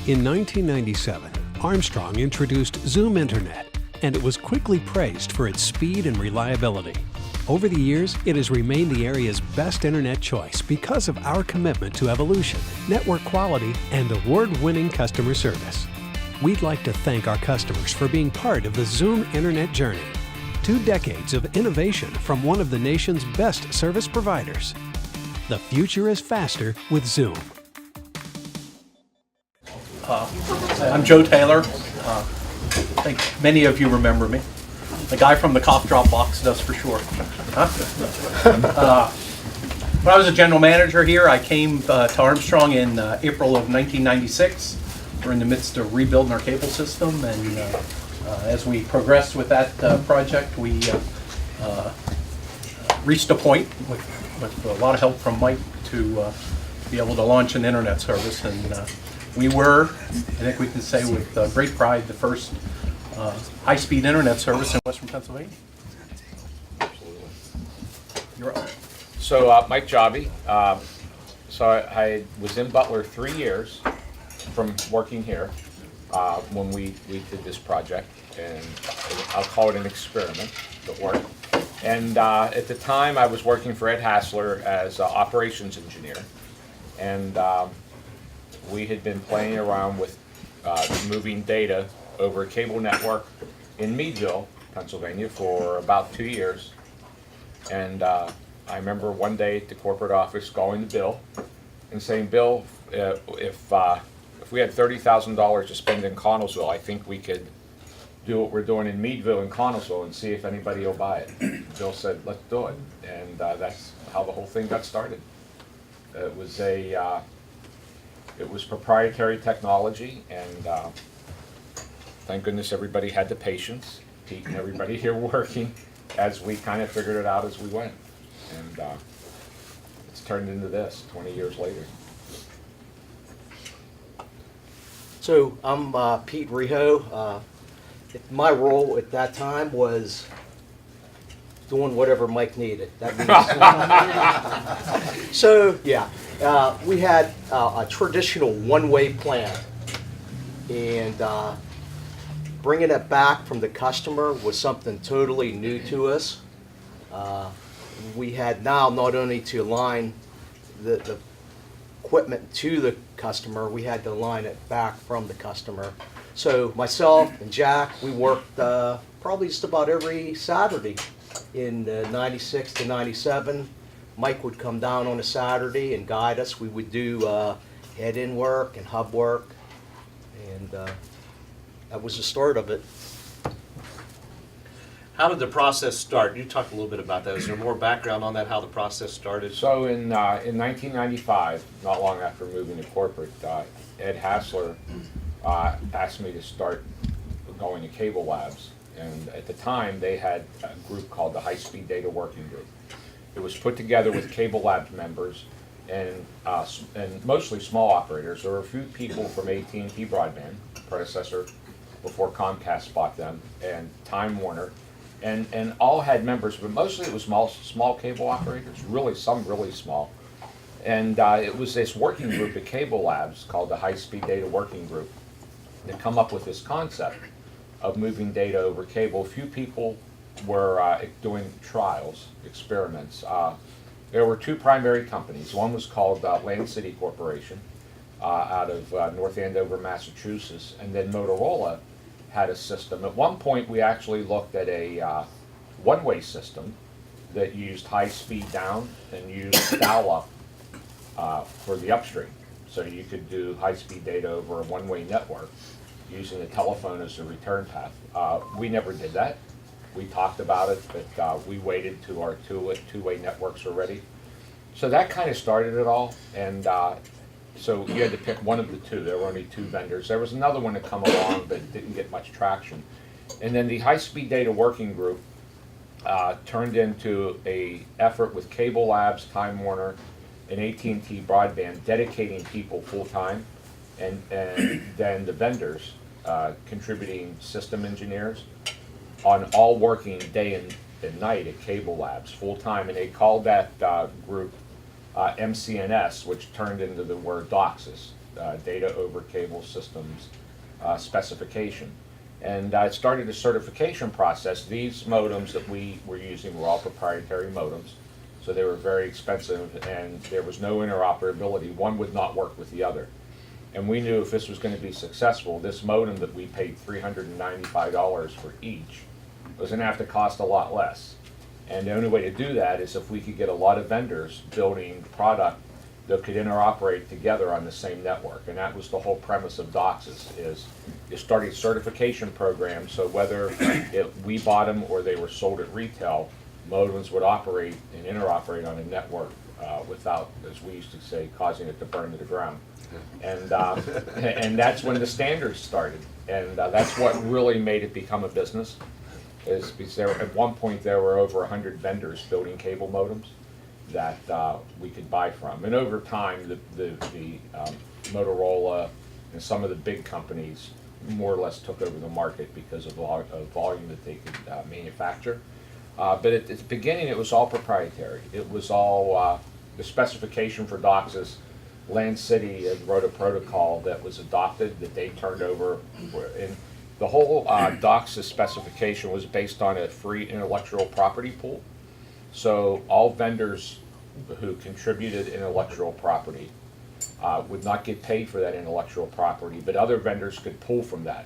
In 1997, Armstrong introduced Zoom Internet, and it was quickly praised for its speed and reliability. Over the years, it has remained the area's best internet choice because of our commitment to evolution, network quality, and award-winning customer service. We'd like to thank our customers for being part of the Zoom Internet journey. 2 decades of innovation from one of the nation's best service providers. The future is faster with Zoom. I'm Joe Taylor. I think many of you remember me. The guy from the cough drop box does for sure. When I was a general manager here, I came to Armstrong in April of 1996. We're in the midst of rebuilding our cable system, and as we progressed with that project, we reached a point with a lot of help from Mike to be able to launch an internet service, and we were, I think we can say with great pride, the first high-speed internet service in Western Pennsylvania. You're up. So Mike Jobby. So I was in Butler 3 years from working here when we did this project, and I'll call it an experiment that worked. And at the time I was working for Ed Hassler as operations engineer, and we had been playing around with moving data over a cable network in Meadville, Pennsylvania for about 2 years. And I remember one day at the corporate office going to Bill and saying, Bill, if we had $30,000 to spend in Connellsville, I think we could do what we're doing in Meadville and Connellsville and see if anybody will buy it. Bill said, let's do it. And that's how the whole thing got started. It was proprietary technology, and thank goodness everybody had the patience, Pete and everybody here working, as we kind of figured it out as we went. And it's turned into this 20 years later. So I'm Pete Reho. My role at that time was doing whatever Mike needed. That means so yeah, we had a traditional one-way plan, and bringing it back from the customer was something totally new to us. We had now not only to align the equipment to the customer, we had to align it back from the customer. So myself and Jack, we worked probably just about every Saturday in 96 to 97. Mike would come down on a Saturday and guide us. We would do head-in work and hub work, and that was the start of it. How did the process start? You talked a little bit about that. Is there more background on that, how the process started? So in 1995, not long after moving to corporate, Ed Hassler asked me to start going to Cable Labs. And at the time, they had a group called the High Speed Data Working Group. It was put together with Cable Labs members and mostly small operators. There were a few people from AT&T Broadband, predecessor before Comcast bought them, and Time Warner, and all had members, but mostly it was small cable operators, some really small. And it was this working group at Cable Labs called the High Speed Data Working Group that come up with this concept of moving data over cable. A few people were doing trials, experiments. There were 2 primary companies. One was called Land City Corporation out of North Andover, Massachusetts, and then Motorola had a system. At one point we actually looked at a one-way system that used high speed down and used dial-up for the upstream. So you could do high-speed data over a one-way network using the telephone as a return path. We never did that. We talked about it, but we waited till our two-way networks were ready. So that kind of started it all, and so you had to pick one of the 2. There were only 2 vendors. There was another one that come along but didn't get much traction. And then the High-Speed Data Working Group turned into an effort with Cable Labs, Time Warner, and AT&T Broadband dedicating people full-time, and then the vendors contributing system engineers on all working day and night at Cable Labs full-time. And they called that group MCNS, which turned into the word DOCSIS. data over cable systems specification. And it started a certification process. These modems that we were using were all proprietary modems, so they were very expensive, and there was no interoperability. One would not work with the other. And we knew if this was going to be successful, this modem that we paid $395 for each was going to have to cost a lot less. And the only way to do that is if we could get a lot of vendors building product that could interoperate together on the same network. And that was the whole premise of DOCSIS, is you started certification programs, so whether we bought them or they were sold at retail, modems would operate and interoperate on a network without, as we used to say, causing it to burn to the ground. And and that's when the standards started, and that's what really made it become a business. Is because at one point there were over 100 vendors building cable modems that we could buy from, and over time the Motorola and some of the big companies more or less took over the market because of volume that they could manufacture. But at the beginning it was all proprietary. It was all the specification for DOCSIS. Land City wrote a protocol that was adopted that they turned over, and the whole DOCSIS specification was based on a free intellectual property pool. So all vendors who contributed intellectual property would not get paid for that intellectual property, but other vendors could pull from that.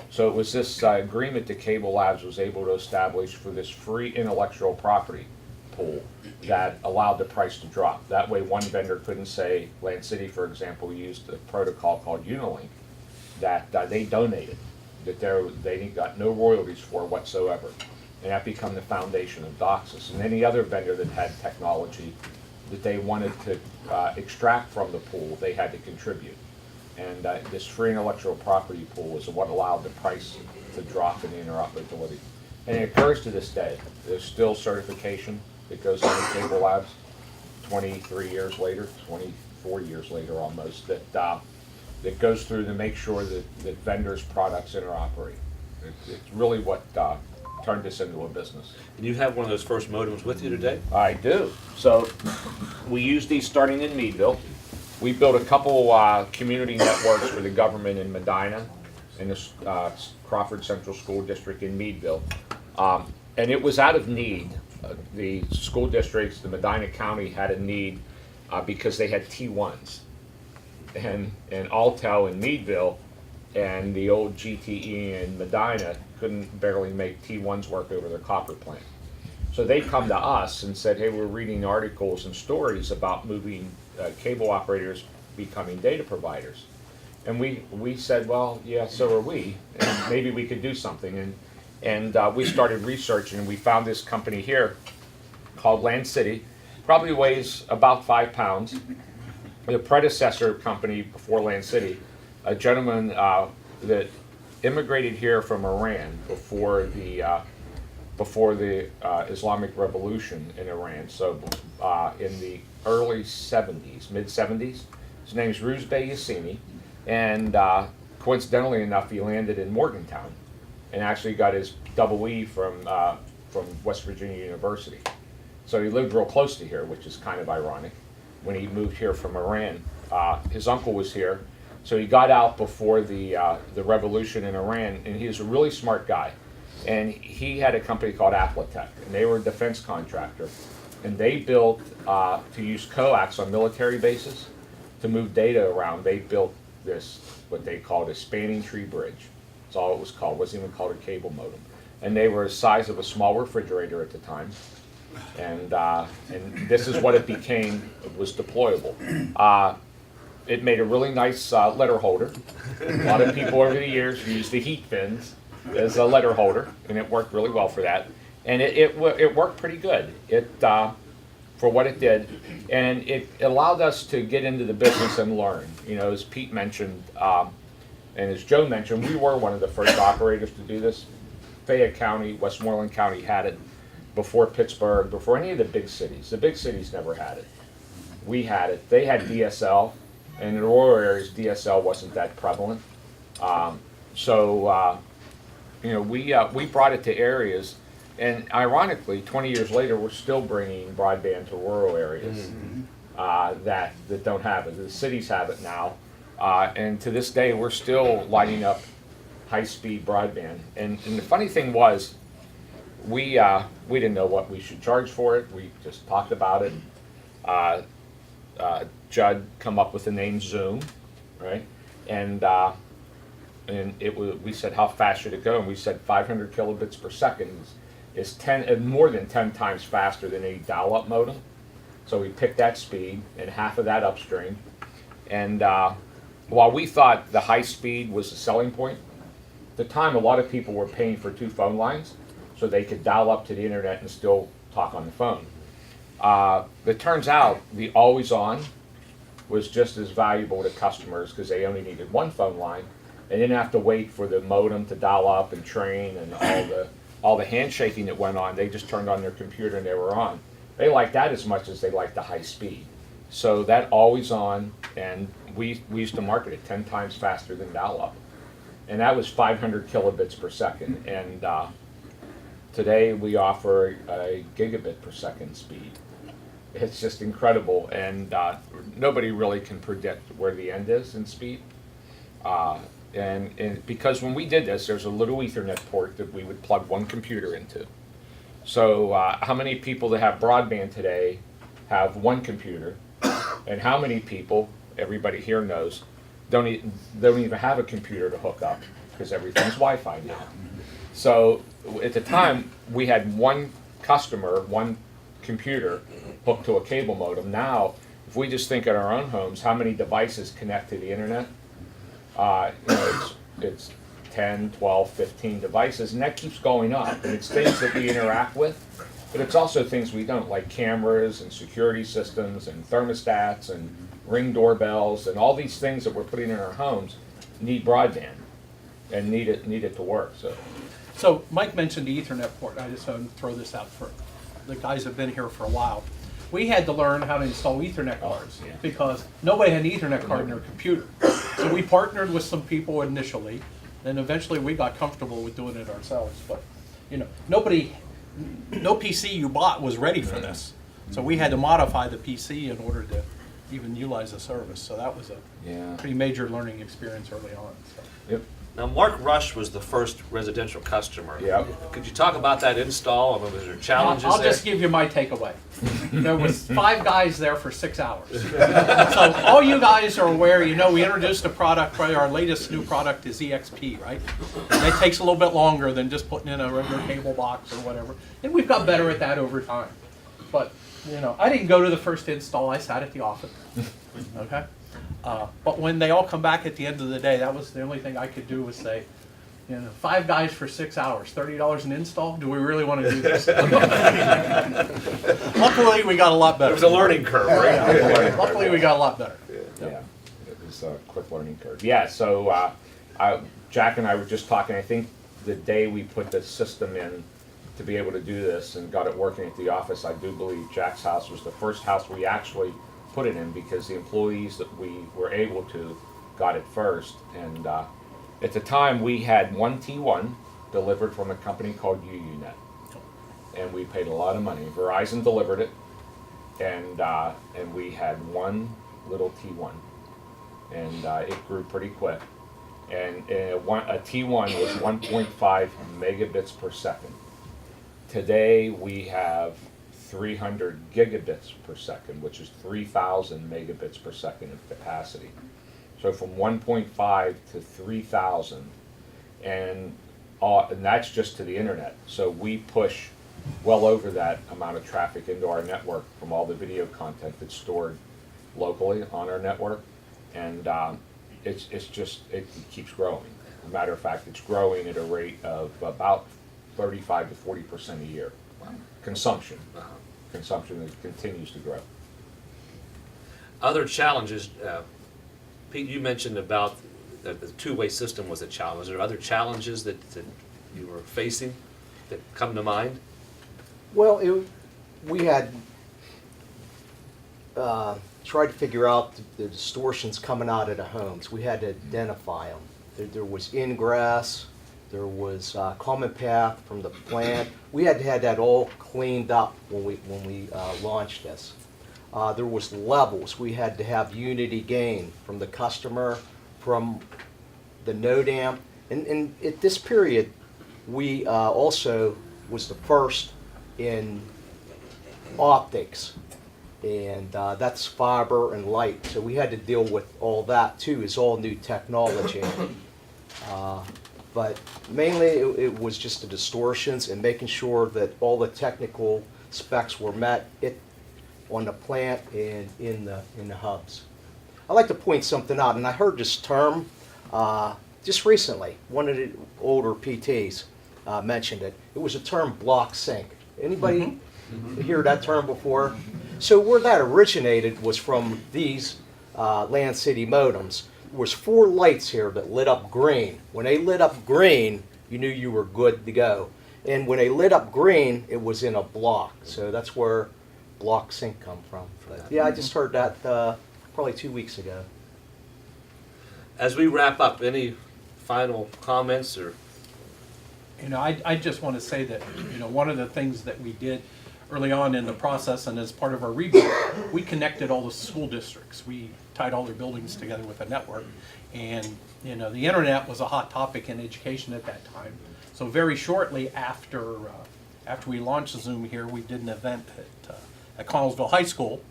So it was this agreement that Cable Labs was able to establish for this free intellectual property pool that allowed the price to drop. That way one vendor couldn't say, Land City, for example, used a protocol called Unilink that they donated, that they got no royalties for whatsoever. And that became the foundation of DOCSIS. And any other vendor that had technology that they wanted to extract from the pool, they had to contribute. And this free intellectual property pool is what allowed the price to drop in interoperability. And it occurs to this day. There's still certification that goes on in Cable Labs 23 years later, 24 years later almost, that goes through to make sure that vendors' products interoperate. It's really what turned this into a business. And you have one of those first modems with you today? I do. So we use these starting in Meadville. We built a couple community networks for the government in Medina and the Crawford Central School District in Meadville. And it was out of need. The school districts, the Medina County had a need because they had T1s. And Altel in Meadville and the old GTE in Medina couldn't barely make T1s work over their copper plant. So they come to us and said, hey, we're reading articles and stories about moving cable operators becoming data providers. And we said, well, yeah, so are we, and maybe we could do something. And we started researching, and we found this company here called Land City. Probably weighs about 5 pounds. The predecessor company before Land City, a gentleman that immigrated here from Iran before the Islamic Revolution in Iran. So in the early 70s, mid 70s, his name's Ruzbeh Yassini, and coincidentally enough, he landed in Morgantown, and actually got his double E from West Virginia University. So he lived real close to here, which is kind of ironic. When he moved here from Iran, his uncle was here, so he got out before the revolution in Iran, and he was a really smart guy. And he had a company called Aplatech, and they were a defense contractor, and they built to use coax on military bases to move data around. They built this, what they called a spanning tree bridge. That's all it was called. It wasn't even called a cable modem. And they were the size of a small refrigerator at the time. And this is what it became. It was deployable. It made a really nice letter holder. A lot of people over the years used the heat fins as a letter holder, and it worked really well for that. And it worked pretty good. For what it did, and it allowed us to get into the business and learn. You know, as Pete mentioned, and as Joe mentioned, we were one of the first operators to do this. Fayette County, Westmoreland County had it before Pittsburgh, before any of the big cities. The big cities never had it. We had it. They had DSL, and in the rural areas, DSL wasn't that prevalent. You know, we brought it to areas, and ironically, 20 years later, we're still bringing broadband to rural areas that don't have it. The cities have it now, And to this day, we're still lighting up high-speed broadband. And the funny thing was, we didn't know what we should charge for it. We just talked about it. Judd come up with the name Zoom, right? And we said, how fast should it go? And we said 500 kilobits per second is more than 10 times faster than any dial-up modem. So we picked that speed and half of that upstream. And while we thought the high speed was the selling point, at the time a lot of people were paying for 2 phone lines so they could dial up to the internet and still talk on the phone. It turns out the always on was just as valuable to customers because they only needed 1 phone line and didn't have to wait for the modem to dial up and train and all the handshaking that went on. They just turned on their computer and they were on. They liked that as much as they liked the high speed. So that always on, and we used to market it 10 times faster than dial-up. And that was 500 kilobits per second. And today we offer a gigabit per second speed. It's just incredible, and nobody really can predict where the end is in speed. And because when we did this, there's a little Ethernet port that we would plug 1 computer into. So how many people that have broadband today have 1 computer, and how many people, everybody here knows, don't even have a computer to hook up because everything's Wi-Fi now. So at the time, we had 1 customer, 1 computer hooked to a cable modem. Now, if we just think in our own homes, how many devices connect to the internet? It's 10, 12, 15 devices, and that keeps going up. And it's things that we interact with, but it's also things we don't, like cameras and security systems and thermostats and Ring doorbells and all these things that we're putting in our homes need broadband and need it to work. So Mike mentioned the Ethernet port. I just want to throw this out for the guys that have been here for a while. We had to learn how to install Ethernet cards because nobody had an Ethernet card in their computer. So we partnered with some people initially, and eventually we got comfortable with doing it ourselves. But no PC you bought was ready for this. So we had to modify the PC in order to even utilize the service. So that was a pretty major learning experience early on. So. Yep. Now, Mark Rush was the first residential customer. Yep. Could you talk about that install? I mean, was there challenges I'll there? just give you my takeaway. There was 5 guys there for 6 hours. So all you guys are aware, we introduced a product, probably our latest new product is EXP, right? And it takes a little bit longer than just putting in a regular cable box or whatever. And we've got better at that over time. But, I didn't go to the first install, I sat at the office, okay? But when they all come back at the end of the day, that was the only thing I could do was say, 5 guys for 6 hours, $30 an install? Do we really want to do this? Luckily, we got a lot better. There was a learning curve, right? Yeah, luckily, we got a lot better. Yeah, it was a quick learning curve. Yeah, so Jack and I were just talking, I think the day we put the system in to be able to do this and got it working at the office, I do believe Jack's house was the first house we actually put it in because the employees that we were able to got it first. And at the time, we had 1 T1 delivered from a company called UUNet. And we paid a lot of money. Verizon delivered it, and we had 1 little T1. And it grew pretty quick. And a T1 was 1.5 megabits per second. Today, we have 300 gigabits per second, which is 3,000 megabits per second of capacity. So from 1.5 to 3,000, and that's just to the internet. So we push well over that amount of traffic into our network from all the video content that's stored locally on our network, and it keeps growing. As a matter of fact, it's growing at a rate of about 35 to 40% a year. Consumption that continues to grow. Other challenges, Pete, you mentioned about the two-way system was a challenge. Are there other challenges that you were facing that come to mind? Well, we had tried to figure out the distortions coming out of the homes. We had to identify them. There was ingress. There was common path from the plant. We had to have that all cleaned up when we launched this. there was levels. We had to have unity gain from the customer, from the node amp. And at this period, we also was the first in optics. And that's fiber and light. So we had to deal with all that too. It's all new technology. But mainly it was just the distortions and making sure that all the technical specs were met on the plant and in the hubs. I'd like to point something out, and I heard this term just recently. One of the older PTs mentioned it. It was a term block sync. Anybody hear that term before? So where that originated was from these Land City modems. There was 4 lights here that lit up green. When they lit up green, you knew you were good to go. And when they lit up green, it was in a block. So that's where block sync come from. But yeah, I just heard that probably 2 weeks ago. As we wrap up, any final comments or? You know, I just want to say that, you know, one of the things that we did early on in the process and as part of our rebuild, we connected all the school districts. We tied all their buildings together with a network. And, you know, the internet was a hot topic in education at that time. So very shortly after we launched Zoom here, we did an event at Connellsville High School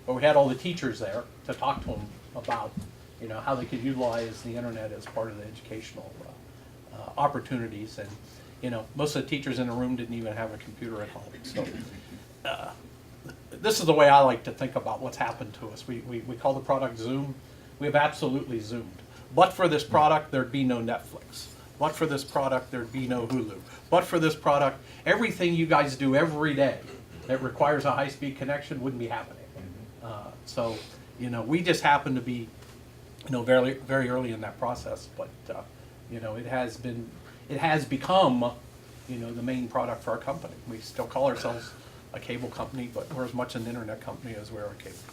where we had all the teachers there to talk to them about, you know, how they could utilize the internet as part of the educational opportunities. And, you know, most of the teachers in the room didn't even have a computer at home. So this is the way I like to think about what's happened to us. We call the product Zoom. We have absolutely zoomed. But for this product, there'd be no Netflix. But for this product, there'd be no Hulu. But for this product, everything you guys do every day that requires a high-speed connection wouldn't be happening. So, you know, we just happen to be, you know, very, very early in that process. But, you know, it has become, you know, the main product for our company. We still call ourselves a cable company, but we're as much an internet company as we are a cable company.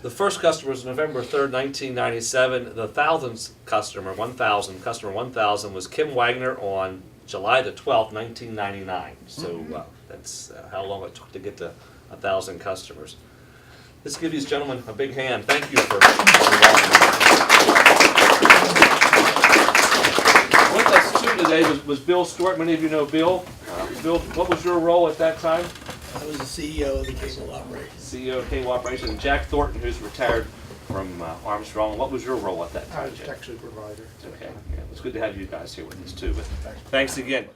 The first customer was November 3rd, 1997. The 1,000th customer, 1,000 was Kim Wagner on July the 12th, 1999. So that's how long it took to get to 1,000 customers. Let's give these gentlemen a big hand. Thank you for with us too today was Bill Stewart. Many of you know Bill. Bill, what was your role at that time? I was the CEO of the cable operation. CEO of Cable Operations. And Jack Thornton, who's retired from Armstrong. What was your role at that time, I was Jack? tech supervisor. Okay, yeah, it's good to have you guys here with us too. But thanks again.